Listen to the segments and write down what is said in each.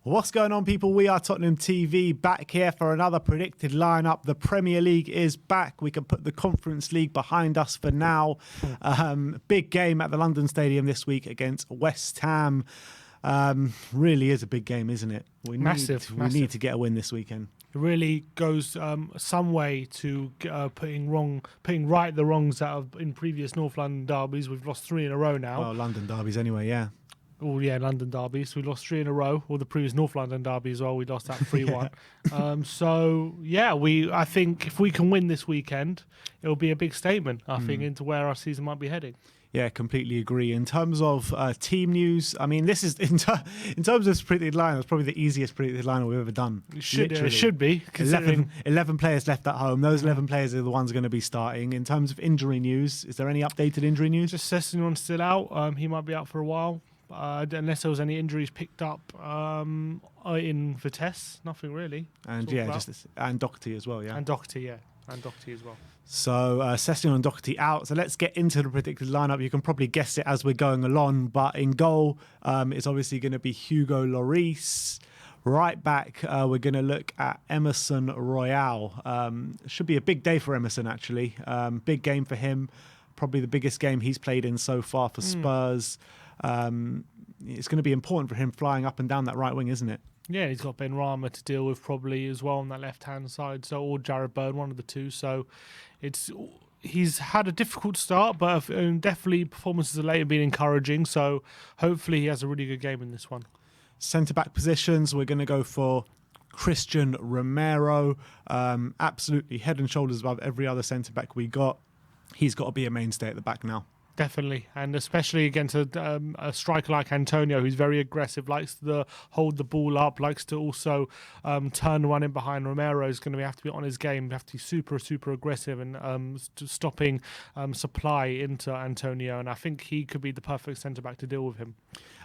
What's going on, people? We are Tottenham TV, back here for another predicted lineup. The Premier League is back. We can put the Conference League behind us for now. Big game at the London Stadium this week against West Ham. Really is a big game, isn't it? Massive. We need to get a win this weekend. It really goes some way to putting right the wrongs that have in previous North London derbies. We've lost 3 in a row now. Well, London derbies anyway, yeah. Oh yeah, London derbies. We lost 3 in a row. Or the previous North London derby as well. We lost that 3-1. I think if we can win this weekend, it'll be a big statement. I think into where our season might be heading. Yeah, completely agree. In terms of team news, I mean, this is in terms of this predicted line, it's probably the easiest predicted line we've ever done. It should be. 11 players left at home. Those 11 players are the ones going to be starting. In terms of injury news, is there any updated injury news? Just Sessegnon's still out. He might be out for a while. Unless there was any injuries picked up in Vitesse, nothing really. And and Doherty as well, yeah. And Doherty as well. So Sessignon and Doherty out. So let's get into the predicted lineup. You can probably guess it as we're going along, but in goal, it's obviously going to be Hugo Lloris. Right back, we're going to look at Emerson Royal. Should be a big day for Emerson, actually. Big game for him. Probably the biggest game he's played in so far for Spurs. It's going to be important for him flying up and down that right wing, isn't it? Yeah, he's got Ben Rama to deal with probably as well on that left-hand side, or Jared Byrne, one of the two. So he's had a difficult start, but definitely performances of late have been encouraging. So hopefully he has a really good game in this one. Centre-back positions, we're going to go for Christian Romero. Absolutely head and shoulders above every other centre-back we got. He's got to be a mainstay at the back now. Definitely, and especially against a striker like Antonio, who's very aggressive, likes to hold the ball up, likes to also turn one in behind. Romero is going to have to be on his game, have to be super, super aggressive and stopping supply into Antonio, and I think he could be the perfect centre-back to deal with him.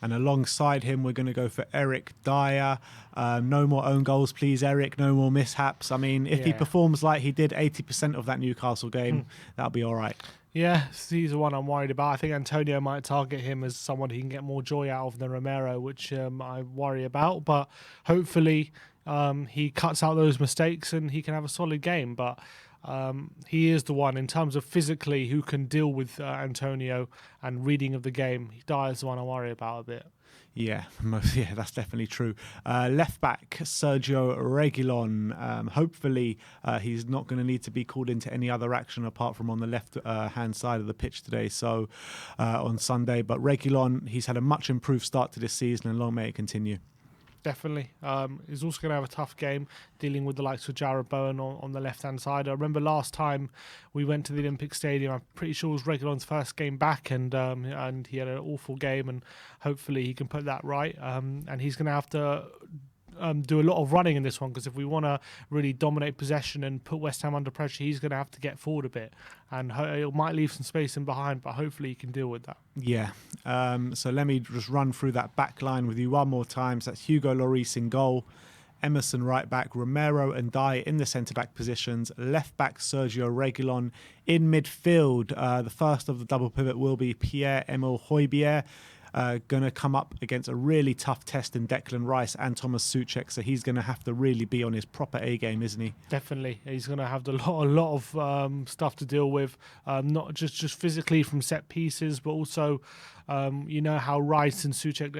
And alongside him, we're going to go for Eric Dyer. No more own goals, please, Eric. No more mishaps. I mean, if he performs like he did 80% of that Newcastle game, that'll be all right. Yeah, he's the one I'm worried about. I think Antonio might target him as someone he can get more joy out of than Romero, which I worry about. But hopefully he cuts out those mistakes and he can have a solid game. But he is the one, in terms of physically, who can deal with Antonio and reading of the game. Dyer's the one I worry about a bit. Yeah, that's definitely true. Left back, Sergio Regulon. Hopefully, he's not going to need to be called into any other action apart from on the left hand side of the pitch today. So on Sunday, but Regulon, he's had a much improved start to this season, and long may it continue. Definitely. He's also going to have a tough game dealing with the likes of Jared Bowen on the left-hand side. I remember last time we went to the Olympic Stadium, I'm pretty sure it was Regulon's first game back, and he had an awful game, and hopefully he can put that right. And he's going to have to do a lot of running in this one, because if we want to really dominate possession and put West Ham under pressure, he's going to have to get forward a bit, and it might leave some space in behind, but hopefully he can deal with that. Yeah. So let me just run through that back line with you one more time. So that's Hugo Lloris in goal, Emerson right back, Romero and Dyer in the centre-back positions, left back Sergio Regulon in midfield. The first of the double pivot will be Pierre-Emile Højbjerg. Going to come up against a really tough test in Declan Rice and Thomas Souček, so he's going to have to really be on his proper A game, isn't he? Definitely. He's going to have a lot of stuff to deal with, not just physically from set pieces, but also you know how Rice and Souček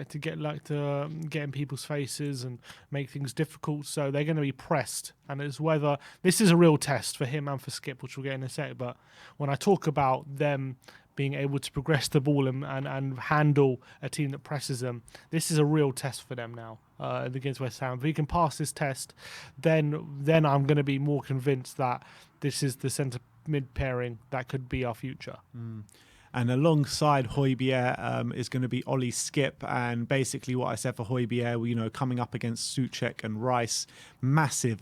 get in people's faces and make things difficult, so they're going to be pressed, and it's whether this is a real test for him and for Skip, which we'll get in a sec. But when I talk about them being able to progress the ball and handle a team that presses them, this is a real test for them now against West Ham. If we can pass this test, then I'm going to be more convinced that this is the centre mid pairing that could be our future. And alongside Højbjerg is going to be Ollie Skip, and basically what I said for Højbjerg, coming up against Souček and Rice, massive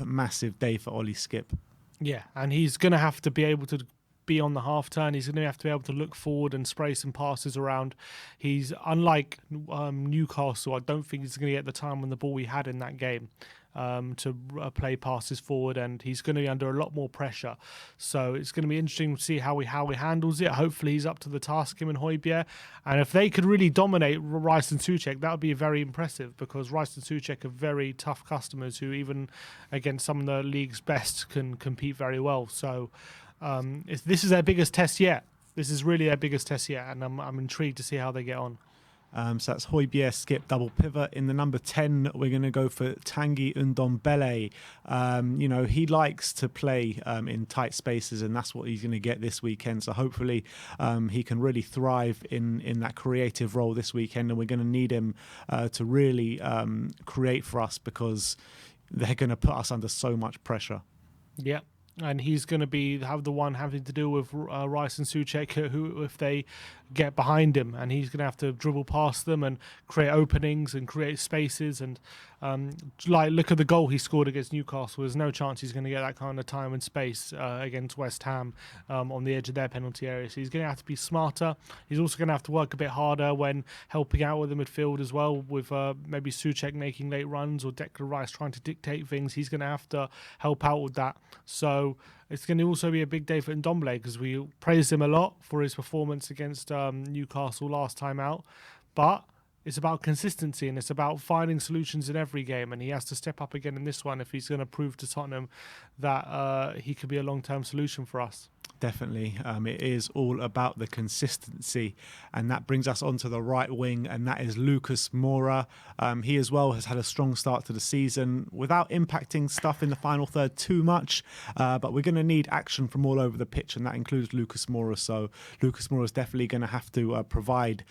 day for Ollie Skip. Yeah, and he's going to have to be able to be on the half turn. He's going to have to be able to look forward and spray some passes around. He's unlike Newcastle. I don't think he's going to get the time on the ball he had in that game to play passes forward, and he's going to be under a lot more pressure. So it's going to be interesting to see how he handles it. Hopefully he's up to the task, him and Højbjerg. And if they could really dominate Rice and Souček, that would be very impressive, because Rice and Souček are very tough customers who even against some of the league's best can compete very well. So this is their biggest test yet. This is really their biggest test yet, and I'm intrigued to see how they get on. So that's Højbjerg, skip, double pivot. In the number 10, we're going to go for Tanguy Ndombele. He likes to play in tight spaces, and that's what he's going to get this weekend. So hopefully he can really thrive in that creative role this weekend, and we're going to need him to really create for us, because they're going to put us under so much pressure. Yeah. And he's going to have the one having to deal with Rice and Souček, who, if they get behind him, and he's going to have to dribble past them and create openings and create spaces. And look at the goal he scored against Newcastle. There's no chance he's going to get that kind of time and space against West Ham on the edge of their penalty area. So he's going to have to be smarter. He's also going to have to work a bit harder when helping out with the midfield as well, with maybe Souček making late runs or Declan Rice trying to dictate things. He's going to have to help out with that. So it's going to also be a big day for Ndombele, because we praised him a lot for his performance against Newcastle last time out. But it's about consistency, and it's about finding solutions in every game, and he has to step up again in this one if he's going to prove to Tottenham that he could be a long-term solution for us. Definitely. It is all about the consistency, and that brings us onto the right wing, and that is Lucas Mora. He as well has had a strong start to the season without impacting stuff in the final third too much, but we're going to need action from all over the pitch, and that includes Lucas Mora. So Lucas Mora is definitely going to have to provide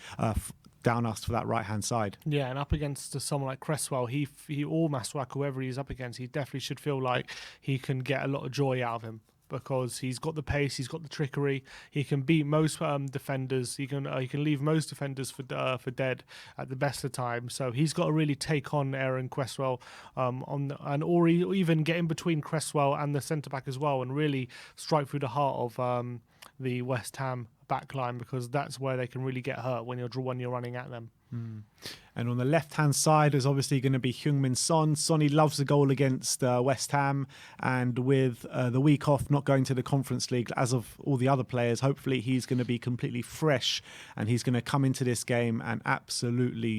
down us for that right-hand side. Yeah, and up against someone like Cresswell, he or Maswak, whoever he's up against, he definitely should feel like he can get a lot of joy out of him, because he's got the pace, he's got the trickery, he can beat most defenders, he can leave most defenders for dead at the best of times. So he's got to really take on Aaron Cresswell, or even get in between Cresswell and the centre back as well, and really strike through the heart of the West Ham backline, because that's where they can really get hurt when you're running at them. And on the left-hand side is obviously going to be Heung-min Son. Sonny loves the goal against West Ham, and with the week off, not going to the Conference League, as of all the other players, hopefully he's going to be completely fresh, and he's going to come into this game and absolutely...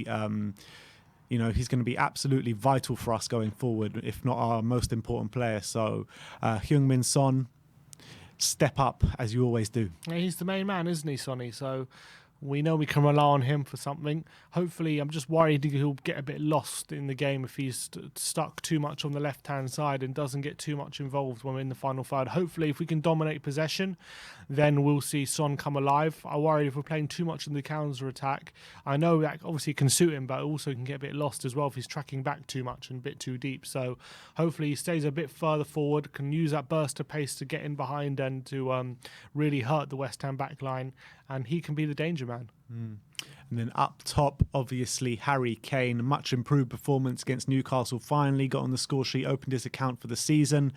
he's going to be absolutely vital for us going forward, if not our most important player. So Heung-min Son, step up as you always do. Yeah, he's the main man, isn't he, Sonny? So we know we can rely on him for something. Hopefully, I'm just worried he'll get a bit lost in the game if he's stuck too much on the left-hand side and doesn't get too much involved when we're in the final third. Hopefully, if we can dominate possession, then we'll see Son come alive. I worry if we're playing too much in the counter-attack. I know that obviously can suit him, but also can get a bit lost as well if he's tracking back too much and a bit too deep. So hopefully he stays a bit further forward, can use that burst of pace to get in behind and to really hurt the West Ham backline, and he can be the danger man. And then up top, obviously, Harry Kane. Much improved performance against Newcastle. Finally got on the score sheet, opened his account for the season.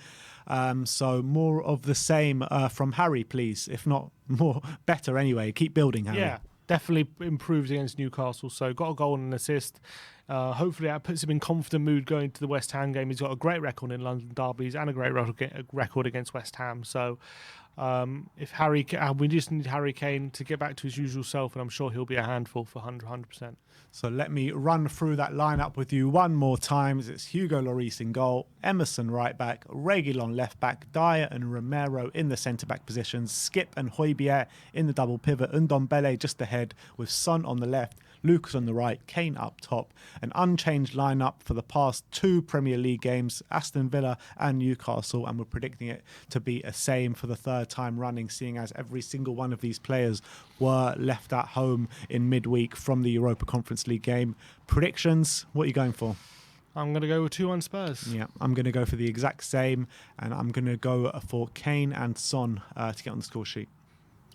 So more of the same from Harry, please. If not more, better anyway. Keep building, Harry. Yeah, definitely improved against Newcastle. So got a goal and an assist. Hopefully that puts him in confident mood going to the West Ham game. He's got a great record in London derbies and a great record against West Ham. So we just need Harry Kane to get back to his usual self, and I'm sure he'll be a handful for 100%. So let me run through that lineup with you one more time. It's Hugo Lloris in goal, Emerson right back, Regulon left back, Dyer and Romero in the centre back positions, Skip and Højbjerg in the double pivot, Ndombele just ahead with Son on the left, Lucas on the right, Kane up top. An unchanged lineup for the past two Premier League games, Aston Villa and Newcastle, and we're predicting it to be a same for the third time running, seeing as every single one of these players were left at home in midweek from the Europa Conference League game. Predictions, what are you going for? I'm going to go with 2-1 Spurs. Yeah, I'm going to go for the exact same, and I'm going to go for Kane and Son to get on the score sheet.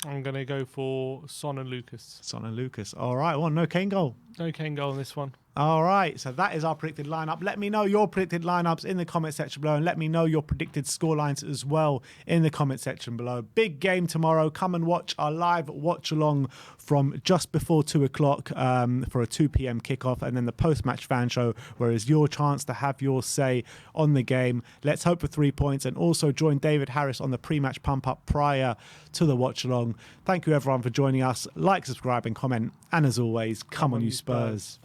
I'm going to go for Son and Lucas. Son and Lucas. All right, well, no Kane goal. No Kane goal in this one. All right, so that is our predicted lineup. Let me know your predicted lineups in the comment section below, and let me know your predicted scorelines as well in the comment section below. Big game tomorrow. Come and watch our live watch along from just before 2 o'clock for a 2 p.m. kickoff, and then the post-match fan show, where is your chance to have your say on the game. Let's hope for 3 points, and also join David Harris on the pre-match pump-up prior to the watch along. Thank you everyone for joining us. Like, subscribe, and comment, and as always, come on you Spurs.